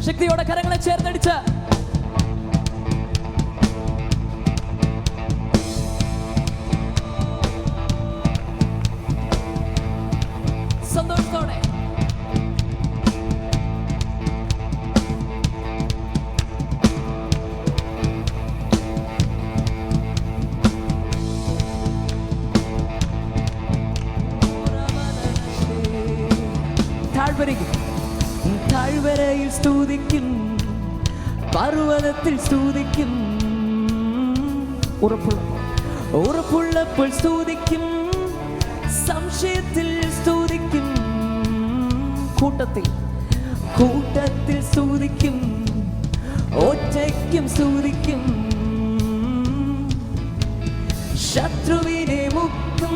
ശക്തിയോടെ കരങ്ങളെ ചേർത്തടിച്ച് സന്തോഷത്തോടെ താഴ്വരയിൽ സ്തുതിക്കും, പർവ്വതത്തിൽ സ്തുതിക്കും, ഉറപ്പുള്ളപ്പോൾ സ്തുതിക്കും, സംശയത്തിൽ സ്തുതിക്കും, കൂട്ടത്തിൽ സ്തുതിക്കും, ഒറ്റയ്ക്കും സ്തുതിക്കും, ശത്രുവിനെ മുക്കും,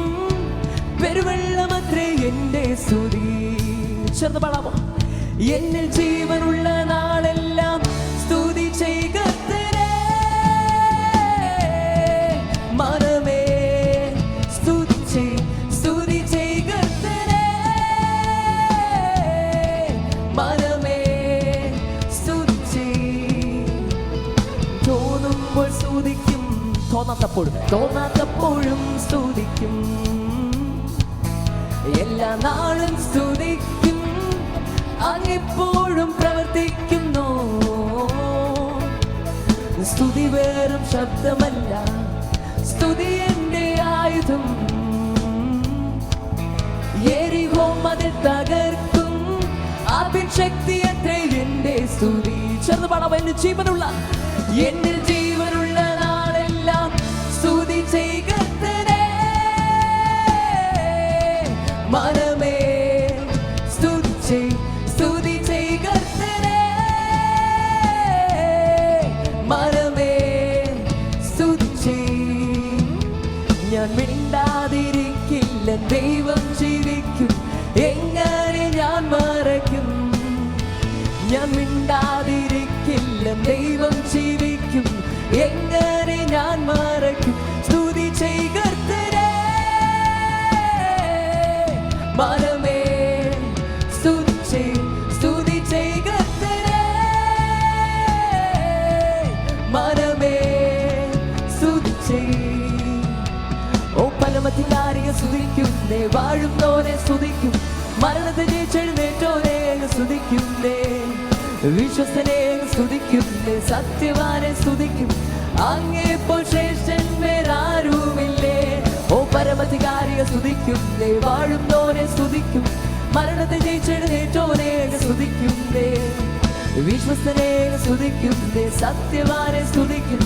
പെരുവെള്ളമത്രേ എന്റെ സ്തുതി. ചേർന്ന് പാടാമോ? എന്നിൽ ജീവനുള്ള നാളെല്ലാം സ്തുതി ചെയ്യുക മനമേ, സ്തുതി ചെയ്യുക മനമേ, സ്തുതി തോന്നുമ്പോൾ സ്തുതിക്കും, തോന്നാത്തപ്പോഴും സ്തുതിക്കും, എല്ലാ നാളും സ്തുതിക്കും, അങ്ങെപ്പോഴും പ്രവർത്തിക്കുന്നു. സ്തുതി വേറും ശബ്ദമല്ല, സ്തുതി എന്റെ ആയുധം. യെരിഹോ മതിൽ തകർക്കും, അതിൻ ശക്തി അത്രേ എന്റെ സ്തുതി. ചേർന്ന് പാടാം. എന്നിൽ ജീവനുള്ള നാളെല്ലാം സ്തുതി ചെയ്യുക മനമേ, സ്തുതി ചെയ്യുക മനമേ, സ്തുതി. ഞാൻ മിണ്ടാതിരിക്കില്ല, ദൈവം ജീവിക്കും, എങ്ങനെ ഞാൻ മറയ്ക്കും. ഞാൻ മിണ്ടാതിരിക്കില്ല, ദൈവം ജീവിക്കും, എങ്ങനെ ഞാൻ മറയ്ക്കും. സ്തുതി ചെയ്യുക മനമേ, സ്തുതി ചെയ്യുക മനമേ, സ്തുതി. ഓ പരമധികാരിയെ സ്തുതിക്കുന്നേ, വാഴുന്നോനെ സ്തുതിക്കും, മരണത്തെ ജയിച്ചെഴുന്നേറ്റോനെ സ്തുതിക്കുന്നേ, വിശ്വസ്തനെ സ്തുതിക്കുന്നേ, സത്യവാനെ സ്തുതിക്കും, അങ്ങേപ്പോൾ ശ്രേഷ്ഠൻ വേറാരുമില്ലേ. ഓ പരമധികാരിയെ സ്തുതിക്കുന്നേ, വാഴുന്നോനെ സ്തുതിക്കും, മരണത്തെ ജയിച്ചെഴുന്നേറ്റോനെ സ്തുതിക്കുന്നേ, വിശ്വസ്തനെ സ്തുതിക്കുന്നേ, സത്യവാനെ സ്തുതിക്കും,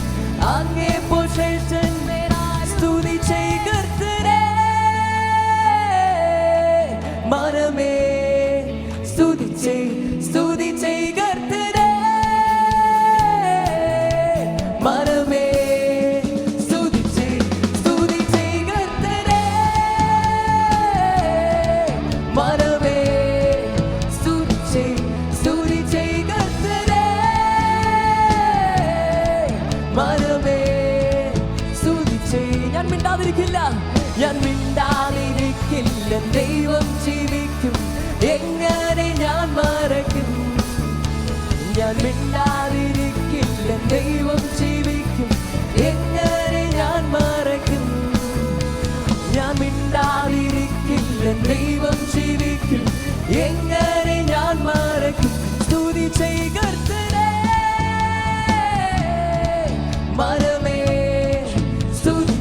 അങ്ങേപ്പോൾ ശ്രേഷ്ഠൻ സ്തുതി ചെയ്യുക മനമേ, സ്തുതി ചെയ്യുക മനമേ, സ്തുതി ചെയ്യുക മനമേ, സ്തുതി ചെയ്യുക മനമേ, സ്തുതി. ഞാൻ മിണ്ടാതിരിക്കില്ല, ദൈവം ജീവിക്കും, എങ്ങനെ ഞാൻ മറയ്ക്കും. ഞാൻ മിണ്ടാതിരിക്കില്ല, ദൈവം ജീവിക്കും, എങ്ങനെ ഞാൻ മറയ്ക്കും. ഞാൻ മിണ്ടാതിരിക്കില്ല, ദൈവം ജീവിക്കും, എങ്ങനെ ഞാൻ മറയ്ക്കും. സ്തുതി ചെയ്യുക മനമേ, സ്തുതി